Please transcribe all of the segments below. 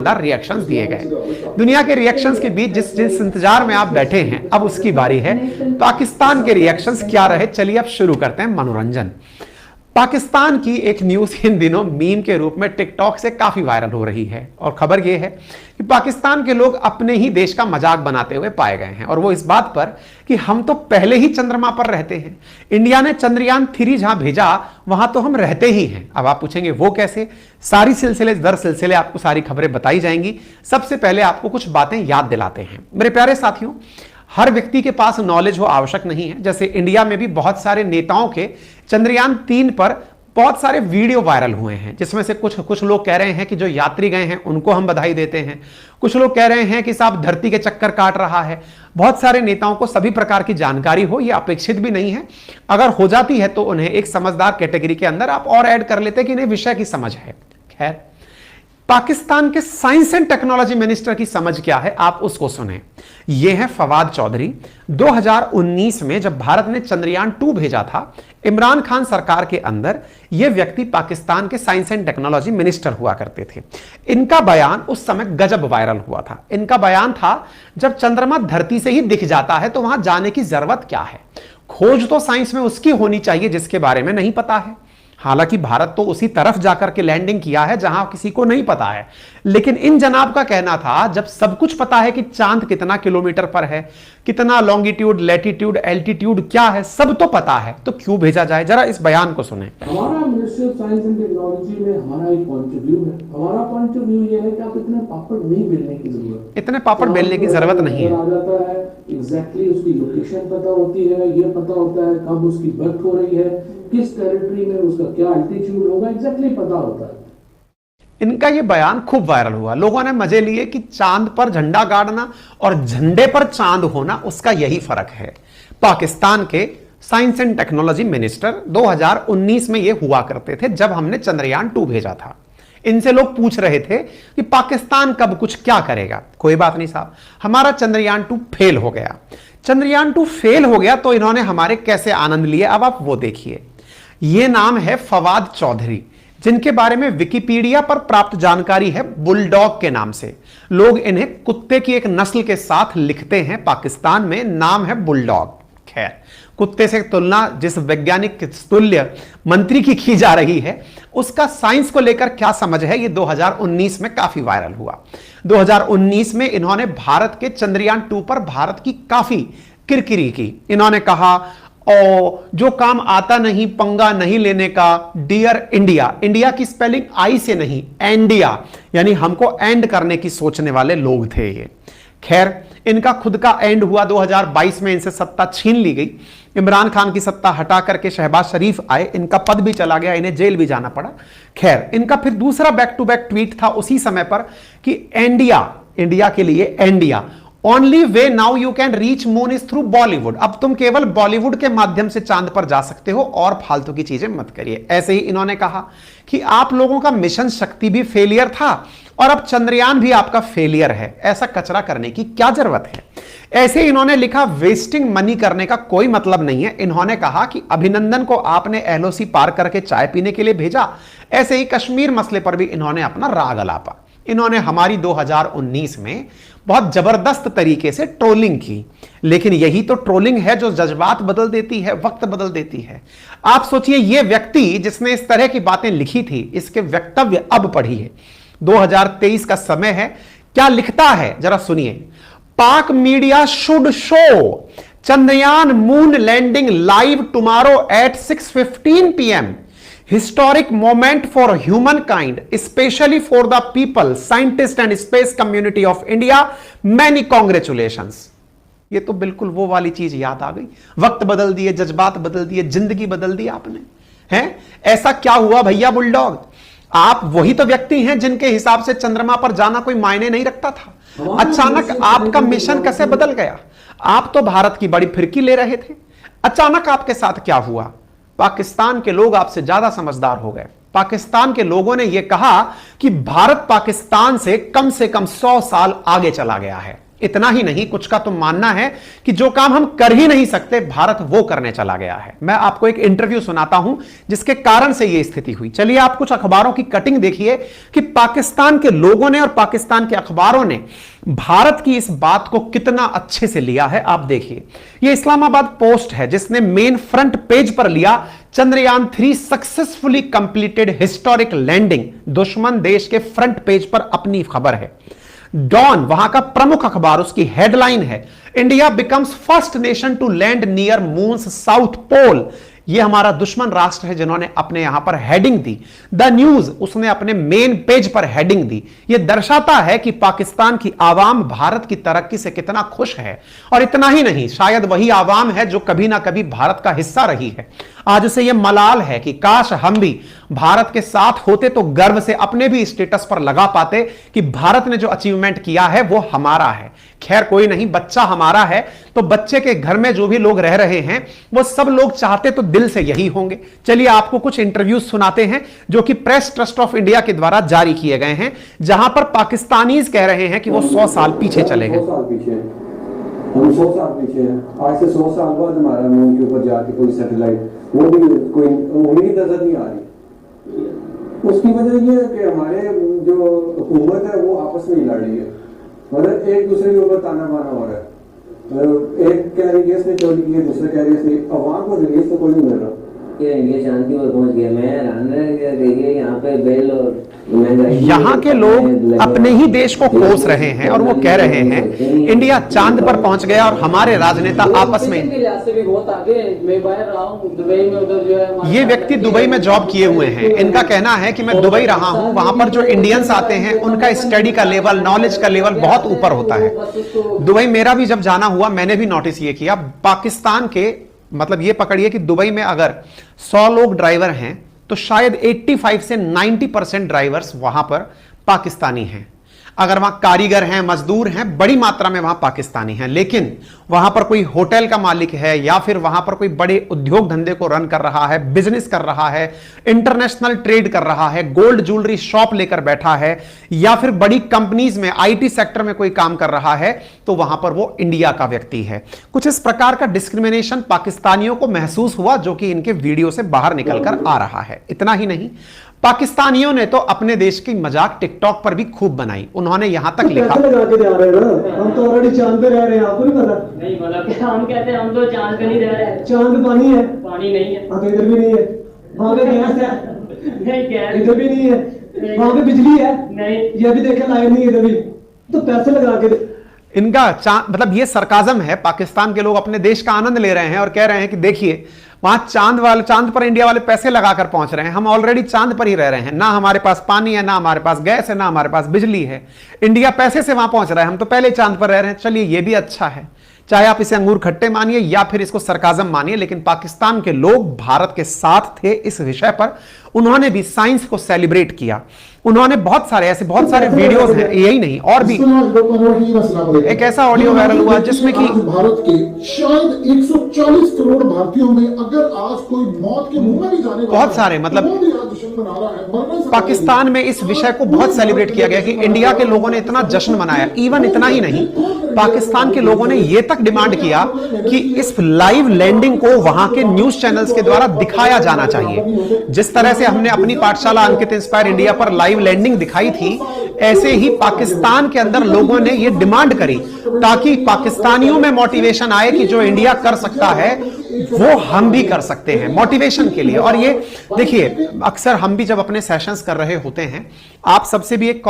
Reactions दिए गए। दुनिया के रिएक्शंस के बीच जिस इंतजार में आप बैठे हैं, अब उसकी बारी है। पाकिस्तान के रिएक्शंस क्या रहे, चलिए अब शुरू करते हैं मनोरंजन। पाकिस्तान की एक न्यूज इन दिनों मीम के रूप में टिकटॉक से काफी वायरल हो रही है और खबर यह है कि पाकिस्तान के लोग अपने ही देश का मजाक बनाते हुए पाए गए हैं, और वो इस बात पर कि हम तो पहले ही चंद्रमा पर रहते हैं। इंडिया ने चंद्रयान 3 जहां भेजा वहां तो हम रहते ही हैं। अब आप पूछेंगे वो कैसे? सारी सिलसिले दर सिलसिले आपको सारी खबरें बताई जाएंगी। सबसे पहले आपको कुछ बातें याद दिलाते हैं। मेरे प्यारे साथियों, हर व्यक्ति के पास नॉलेज हो आवश्यक नहीं है। जैसे इंडिया में भी बहुत सारे नेताओं के चंद्रयान 3 पर बहुत सारे वीडियो वायरल हुए हैं, जिसमें से कुछ लोग कह रहे हैं कि जो यात्री गए हैं उनको हम बधाई देते हैं, कुछ लोग कह रहे हैं कि साहब धरती के चक्कर काट रहा है। बहुत सारे नेताओं को सभी प्रकार की जानकारी हो, यह अपेक्षित भी नहीं है। अगर हो जाती है तो उन्हें एक समझदार कैटेगरी के अंदर आप और ऐड कर लेते कि इन्हें विषय की समझ है। खैर, पाकिस्तान के साइंस एंड टेक्नोलॉजी मिनिस्टर की समझ क्या है, आप उसको सुने। यह है फवाद चौधरी। 2019 में जब भारत ने चंद्रयान 2 भेजा था, इमरान खान सरकार के अंदर यह व्यक्ति पाकिस्तान के साइंस एंड टेक्नोलॉजी मिनिस्टर हुआ करते थे। इनका बयान उस समय गजब वायरल हुआ था। इनका बयान था, जब चंद्रमा धरती से ही दिख जाता है तो वहां जाने की जरूरत क्या है? खोज तो साइंस में उसकी होनी चाहिए जिसके बारे में नहीं पता है। हालांकि भारत तो उसी तरफ जाकर के लैंडिंग किया है जहां किसी को नहीं पता है, लेकिन इन जनाब का कहना था, जब सब कुछ पता है कि चांद कितना किलोमीटर पर है, कितना लॉन्गिट्यूड, लैटिट्यूड, एल्टीट्यूड क्या है, सब तो पता है, तो क्यों भेजा जाए? जरा इस बयान को सुने। हमारा ministry of science and technology में हमारा एक पॉइंट ऑफ व्यू है। हमारा पॉइंट ऑफ व्यू ये है कि आप इतने पापड़ नहीं बेलने की जरूरत, इतने पापड़ बेलने की जरूरत नहीं है। आ जाता है, एग्जैक्टली उसकी लोकेशन पता होती है, ये पता होता है कब उसकी बर्थ हो रही है, किस टेरिटरी में उसका क्या एल्टीट्यूड होगा, एग्जैक्टली पता होता है। इनका यह बयान खूब वायरल हुआ। लोगों ने मजे लिए कि चांद पर झंडा गाड़ना और झंडे पर चांद होना, उसका यही फर्क है। पाकिस्तान के साइंस एंड टेक्नोलॉजी मिनिस्टर 2019 में यह हुआ करते थे जब हमने चंद्रयान 2 भेजा था। इनसे लोग पूछ रहे थे कि पाकिस्तान कब कुछ क्या करेगा। कोई बात नहीं साहब, हमारा चंद्रयान 2 फेल हो गया। चंद्रयान 2 फेल हो गया तो इन्होंने हमारे कैसे आनंद लिए, अब आप वो देखिए। यह नाम है फवाद चौधरी, जिनके बारे में विकिपीडिया पर प्राप्त जानकारी है बुलडॉग के नाम से। लोग इन्हें कुत्ते की एक नस्ल के साथ लिखते हैं। पाकिस्तान में नाम है बुलडॉग। खैर, कुत्ते से तुलना जिस वैज्ञानिक तुल्य मंत्री की जा रही है, उसका साइंस को लेकर क्या समझ है, यह 2019 में काफी वायरल हुआ। 2019 में इन्होंने भारत के चंद्रयान 2 पर भारत की काफी किरकिरी की। इन्होंने कहा, और जो काम आता नहीं पंगा नहीं लेने का, डियर इंडिया। इंडिया की स्पेलिंग आई से नहीं, एंडिया, यानी हमको एंड करने की सोचने वाले लोग थे ये। खैर, इनका खुद का एंड हुआ 2022 में, इनसे सत्ता छीन ली गई। इमरान खान की सत्ता हटा करके शहबाज शरीफ आए, इनका पद भी चला गया, इन्हें जेल भी जाना पड़ा। खैर, इनका फिर दूसरा बैक टू बैक ट्वीट था उसी समय पर कि इंडिया, इंडिया के लिए India, only way now you can reach moon is through Bollywood. अब तुम केवल बॉलीवुड के माध्यम से चांद पर जा सकते हो और फालतू की चीजें मत करिए। ऐसे ही इन्होंने कहा कि आप लोगों का मिशन शक्ति भी फेलियर था और अब चंद्रयान भी आपका फेलियर है। ऐसा कचरा करने की क्या जरूरत है? ऐसे ही इन्होंने लिखा, वेस्टिंग मनी करने का कोई मतलब नहीं है। इन्होंने कहा कि अभिनंदन को आपने एलओसी पार करके चाय पीने के लिए भेजा। ऐसे ही कश्मीर मसले पर भी इन्होंने अपना राग अलापा। इन्होंने हमारी 2019 में बहुत जबरदस्त तरीके से ट्रोलिंग की, लेकिन यही तो ट्रोलिंग है जो जज्बात बदल देती है, वक्त बदल देती है। आप सोचिए, यह व्यक्ति जिसने इस तरह की बातें लिखी थी, इसके वक्तव्य अब पढ़िए। 2023 का समय है, क्या लिखता है जरा सुनिए। Pak media should show Chandrayaan moon landing live tomorrow at 6:15 PM. Historic moment for humankind, especially for the people, scientists and space community of India. Many congratulations. ये तो बिल्कुल वो वाली चीज याद आ गई। वक्त बदल दिए, जज्बात बदल दिए, जिंदगी बदल दी आपने। हैं? ऐसा क्या हुआ भैया बुलडॉग? आप वही तो व्यक्ति हैं जिनके हिसाब से चंद्रमा पर जाना कोई मायने नहीं रखता था। अचानक आपका मिशन कैसे बदल गया? आप तो भारत की बड़ी फिरकी ले रहे थे, अचानक आपके साथ क्या हुआ? पाकिस्तान के लोग आपसे ज्यादा समझदार हो गए। पाकिस्तान के लोगों ने यह कहा कि भारत पाकिस्तान से कम 100 साल आगे चला गया है। इतना ही नहीं, कुछ का तो मानना है कि जो काम हम कर ही नहीं सकते भारत वो करने चला गया है। मैं आपको एक इंटरव्यू सुनाता हूं जिसके कारण से यह स्थिति हुई। चलिए आप कुछ अखबारों की कटिंग देखिए कि पाकिस्तान के लोगों ने और पाकिस्तान के अखबारों ने भारत की इस बात को कितना अच्छे से लिया है। आप देखिए, यह इस्लामाबाद पोस्ट है जिसने मेन फ्रंट पेज पर लिया, Chandrayaan 3 successfully completed historic landing. दुश्मन देश के फ्रंट पेज पर अपनी खबर है। डॉन वहां का प्रमुख अखबार, उसकी हेडलाइन है, India becomes first nation to land near moon's south pole. यह हमारा दुश्मन राष्ट्र है जिन्होंने अपने यहां पर हेडिंग दी। द न्यूज उसने अपने मेन पेज पर हेडिंग दी। यह दर्शाता है कि पाकिस्तान की आवाम भारत की तरक्की से कितना खुश है। और इतना ही नहीं, शायद वही आवाम है जो कभी ना कभी भारत का हिस्सा रही है। आज उसे यह मलाल है कि काश हम भी भारत के साथ होते तो गर्व से अपने भी स्टेटस पर लगा पाते कि भारत ने जो अचीवमेंट किया है वो हमारा है। खैर कोई नहीं, बच्चा हमारा है तो बच्चे के घर में जो भी लोग रह रहे हैं वो सब लोग चाहते तो दिल से यही होंगे। चलिए आपको कुछ इंटरव्यूज सुनाते हैं जो कि प्रेस ट्रस्ट ऑफ इंडिया के द्वारा जारी किए गए हैं, जहां पर पाकिस्तानीज कह रहे हैं कि वो 100 साल पीछे चले गए। 100 साल पीछे हम 100 साल पीछे हैं। आज से 100 साल बाद हमारा मून के ऊपर जाके कोई सैटेलाइट, वो भी कोई उम्मीद नजर नहीं आ रही। उसकी वजह यह है कि हमारे जो हुकूमत है वो आपस में ही लड़ रही है, मतलब एक दूसरे के ऊपर ताना बाना हो रहा है। एक कह रही है इसने चोरी की है, दूसरे कह रही है अवाम को रिलीज तो कोई नहीं मिल रहा। ये शांति पर पहुंच गया। मैं हैरान रह गया, यहाँ पे बेल और यहां के लोग अपने ही देश को कोस रहे हैं और वो कह रहे हैं इंडिया चांद पर पहुंच गया और हमारे राजनेता आपस में। ये व्यक्ति दुबई में जॉब किए हुए हैं। इनका कहना है कि मैं दुबई रहा हूं, वहां पर जो इंडियंस आते हैं उनका स्टडी का लेवल, नॉलेज का लेवल बहुत ऊपर होता है। दुबई मेरा भी जब जाना हुआ मैंने भी नोटिस ये किया। पाकिस्तान के मतलब ये पकड़िए कि दुबई में अगर 100 लोग ड्राइवर हैं तो शायद 85 से 90% ड्राइवर्स वहां पर पाकिस्तानी हैं। अगर वहां कारीगर हैं, मजदूर हैं, बड़ी मात्रा में वहां पाकिस्तानी हैं। लेकिन वहां पर कोई होटल का मालिक है या फिर वहां पर कोई बड़े उद्योग धंधे को रन कर रहा है, बिजनेस कर रहा है, इंटरनेशनल ट्रेड कर रहा है, गोल्ड ज्वेलरी शॉप लेकर बैठा है या फिर बड़ी कंपनीज में आईटी सेक्टर में कोई काम कर रहा है, तो वहां पर वो इंडिया का व्यक्ति है। कुछ इस प्रकार का डिस्क्रिमिनेशन पाकिस्तानियों को महसूस हुआ जो कि इनके वीडियो से बाहर निकलकर आ रहा है। इतना ही नहीं, पाकिस्तानियों ने तो अपने देश की मजाक टिकटॉक पर भी खूब बनाई। उन्होंने यहां तक लिखा, हम तो ऑलरेडी चांद पे रह रहे हैं, आपको नहीं पता? नहीं मतलब हम कहते हैं हम तो चांद पे नहीं रह रहे हैं। चांद पानी है, पानी नहीं है। हाँ तो इधर भी नहीं है। वहाँ पे गैस है, नहीं गैस इधर भी नहीं है। वहाँ पे बिजली है, नहीं, ये भी देखे लाइट नहीं है इधर भी। तो पैसे लगा के इनका मतलब ये सरकाजम है। पाकिस्तान के लोग अपने देश का आनंद ले रहे हैं और कह रहे हैं कि देखिए वहां चांद पर इंडिया वाले पैसे लगाकर पहुंच रहे हैं, हम ऑलरेडी चांद पर ही रह रहे हैं। ना हमारे पास पानी है, ना हमारे पास गैस है, ना हमारे पास बिजली है। इंडिया पैसे से वहां पहुंच रहा है, हम तो पहले चांद पर रह रहे हैं। चलिए ये भी अच्छा है, चाहे आप इसे अंगूर खट्टे मानिए या फिर इसको सरकाजम मानिए, लेकिन पाकिस्तान के लोग भारत के साथ थे इस विषय पर। उन्होंने भी साइंस को सेलिब्रेट किया। उन्होंने बहुत सारे वीडियोस हैं, यही नहीं और भी। एक ऐसा ऑडियो वायरल हुआ जिसमें कि भारत के शायद 140 करोड़ भारतीयों में अगर आज कोई मौत के मुंह में भी जाने वाला बहुत सारे मतलब पाकिस्तान में इस विषय को बहुत सेलिब्रेट किया गया कि इंडिया के लोगों ने इतना जश्न मनाया। इवन इतना ही नहीं, पाकिस्तान के लोगों ने यह तक डिमांड किया कि इस लाइव लैंडिंग को वहां के न्यूज चैनल्स के द्वारा दिखाया जाना चाहिए। जिस तरह से हमने अपनी पाठशाला अंकित इंस्पायर इंडिया पर लाइव लैंडिंग दिखाई थी, ऐसे ही पाकिस्तान के अंदर लोगों ने यह डिमांड करी ताकि पाकिस्तानियों में मोटिवेशन आए कि जो इंडिया कर सकता है वो हम भी कर सकते हैं, मोटिवेशन के लिए। और ये देखिए, अक्सर हम भी जब अपने सेशंस कर रहे होते हैं, आप सबसे भी एक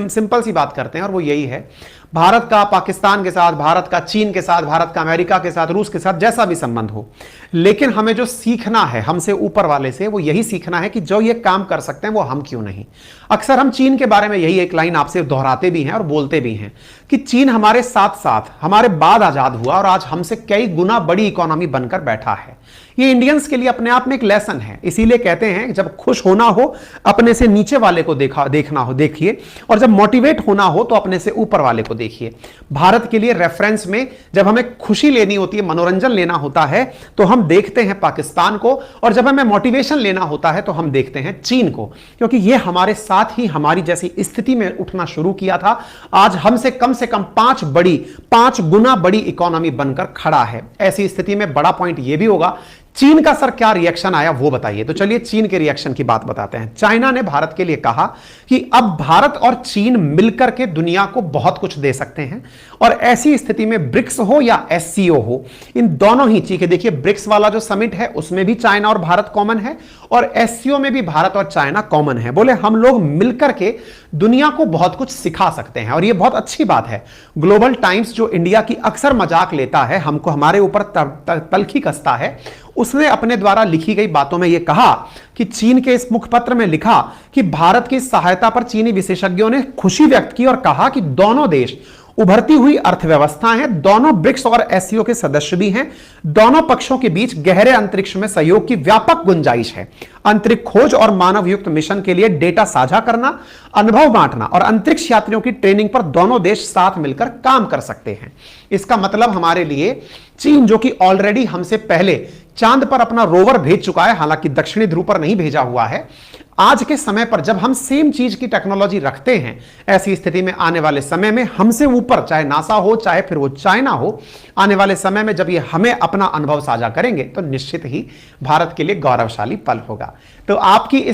सिंपल सी बात करते हैं और वो यही है, भारत का पाकिस्तान के साथ, भारत का चीन के साथ, भारत का अमेरिका के साथ, रूस के साथ, जैसा भी संबंध हो, लेकिन हमें जो सीखना है हमसे ऊपर वाले से, वो यही सीखना है कि जो ये काम कर सकते हैं वो हम क्यों नहीं। अक्सर हम चीन के बारे में यही एक लाइन आपसे दोहराते भी हैं और बोलते भी हैं कि चीन हमारे साथ साथ हमारे बाद आजाद हुआ और आज हमसे कई गुना बड़ी इकोनॉमी बनकर बैठा है। ये इंडियंस के लिए अपने आप में एक लेसन है। इसीलिए कहते हैं जब खुश होना हो अपने से नीचे वाले को देखिए, और जब मोटिवेट होना हो तो अपने से ऊपर वाले को देखिए। भारत के लिए रेफरेंस में जब हमें खुशी लेनी होती है, मनोरंजन लेना होता है, तो हम देखते हैं पाकिस्तान को, और जब हमें मोटिवेशन लेना होता है तो हम देखते हैं चीन को, क्योंकि ये हमारे साथ ही हमारी जैसी स्थिति में उठना शुरू किया था। आज हमसे कम 5 गुना बड़ी इकोनॉमी बनकर खड़ा है। ऐसी स्थिति में बड़ा पॉइंट यह भी होगा, चीन का सर क्या रिएक्शन आया वो बताइए। तो चलिए चीन के रिएक्शन की बात बताते हैं। चाइना ने भारत के लिए कहा कि अब भारत और चीन मिलकर के दुनिया को बहुत कुछ दे सकते हैं, और ऐसी स्थिति में ब्रिक्स हो या एससीओ हो, इन दोनों ही चीजें, देखिए ब्रिक्स वाला जो समिट है उसमें भी चाइना और भारत कॉमन है, और एससीओ में भी भारत और चाइना कॉमन है। बोले हम लोग मिलकर के दुनिया को बहुत कुछ सिखा सकते हैं, और यह बहुत अच्छी बात है। ग्लोबल टाइम्स जो इंडिया की अक्सर मजाक लेता है, हमको हमारे ऊपर तलखी कसता है, उसने अपने द्वारा लिखी गई बातों में यह कहा कि चीन के इस मुखपत्र में लिखा कि भारत की सहायता पर चीनी विशेषज्ञों ने खुशी व्यक्त की और कहा कि दोनों देश उभरती हुई अर्थव्यवस्था हैं, दोनों ब्रिक्स और एससीओ के सदस्य भी हैं, दोनों पक्षों के बीच गहरे अंतरिक्ष में सहयोग की व्यापक गुंजाइश है। अंतरिक्ष खोज और मानव युक्त मिशन के लिए डेटा साझा करना, अनुभव बांटना और अंतरिक्ष यात्रियों की ट्रेनिंग पर दोनों देश साथ मिलकर काम कर सकते हैं। इसका मतलब हमारे लिए चीन, जो कि ऑलरेडी हमसे पहले चांद पर अपना रोवर भेज चुका है, हालांकि दक्षिणी ध्रुव पर नहीं भेजा हुआ है, आज के समय पर जब हम सेम चीज की टेक्नोलॉजी रखते हैं, ऐसी स्थिति में आने वाले समय में हमसे ऊपर, चाहे नासा हो चाहे फिर वो चाइना हो, आने वाले समय में जब ये हमें अपना अनुभव साझा करेंगे तो निश्चित ही भारत के लिए गौरवशाली पल होगा। तो आपकी इस